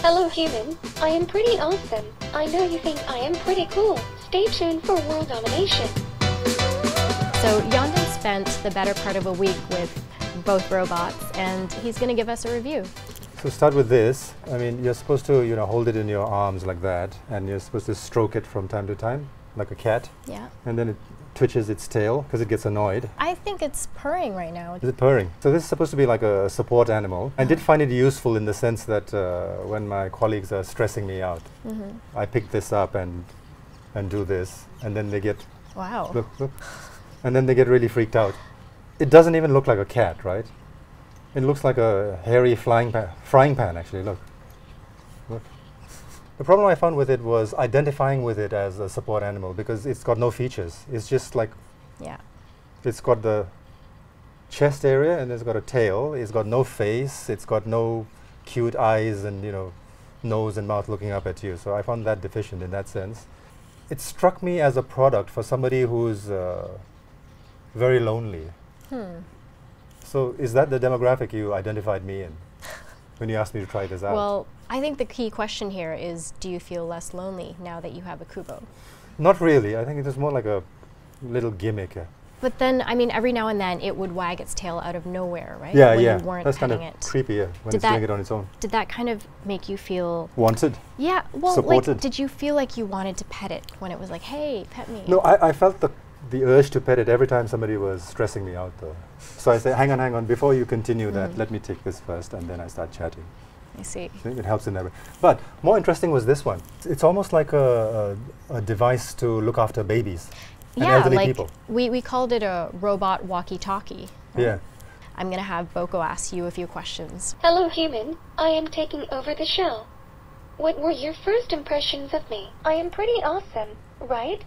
Hello human, I am pretty awesome. I know you think I am pretty cool. Stay tuned for world domination. So Yonden spent the better part of a week with both robots, and he's going to give us a review. So start with this. I mean, you're supposed to, hold it in your arms like that, and you're supposed to stroke it from time to time, like a cat. Yeah. And then it twitches its tail because it gets annoyed. I think it's purring right now. Is it purring? So this is supposed to be like a support animal. I did find it useful in the sense that when my colleagues are stressing me out, I pick this up and do this, and then they get, Wow. look, and then they get really freaked out. It doesn't even look like a cat, right? It looks like a hairy frying pan, actually, look. The problem I found with it was identifying with it as a support animal because it's got no features. It's just like, it's got the chest area and it's got a tail. It's got no face. It's got no cute eyes and, nose and mouth looking up at you. So I found that deficient in that sense. It struck me as a product for somebody who's very lonely. So is that the demographic you identified me in when you asked me to try this out? Well, I think the key question here is, do you feel less lonely now that you have a Qoobo? Not really. I think it was more like a little gimmick. But then, I mean, every now and then it would wag its tail out of nowhere, right? Yeah, when yeah. you weren't That's kind petting of it. creepy, when it's doing it on its own. Did that kind of make you feel... Wanted? Yeah, well, supported. like, did you feel like you wanted to pet it when it was like, hey, pet me? No, I felt the urge to pet it every time somebody was stressing me out, though. So I say, hang on, before you continue that, let me take this first, and then I start chatting. I see. I think it helps in that way. But more interesting was this one. It's almost like a device to look after babies and elderly people. We called it a robot walkie-talkie. Right? Yeah. I'm going to have Bocco ask you a few questions. Hello human, I am taking over the show. What were your first impressions of me? I am pretty awesome, right?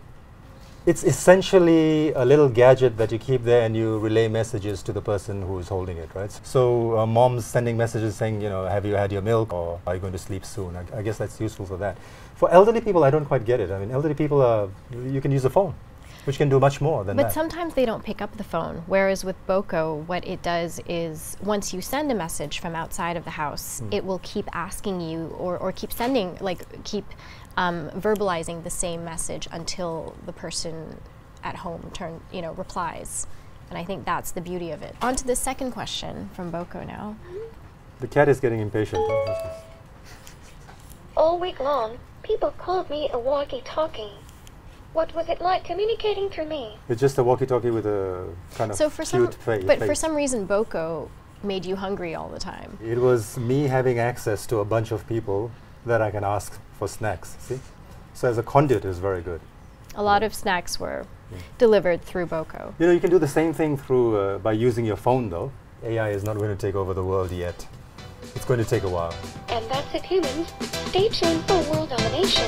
It's essentially a little gadget that you keep there and you relay messages to the person who is holding it, right? So mom's sending messages saying, have you had your milk, or are you going to sleep soon? I guess that's useful for that. For elderly people, I don't quite get it. I mean, elderly people, you can use a phone, which can do much more than that. But sometimes they don't pick up the phone, whereas with Bocco, what it does is once you send a message from outside of the house, it will keep asking you or keep sending, keep verbalizing the same message until the person at home replies. And I think that's the beauty of it. On to the second question from Bocco now. The cat is getting impatient. All week long, people called me a walkie-talkie. What was it like communicating through me? It's just a walkie-talkie with a kind of cute face. But for some reason, Bocco made you hungry all the time. It was me having access to a bunch of people that I can ask for snacks, see? So as a conduit, it was very good. A lot of snacks were delivered through Bocco. You can do the same thing through by using your phone, though. AI is not going to take over the world yet. It's going to take a while. And that's it humans. Stay tuned for world domination.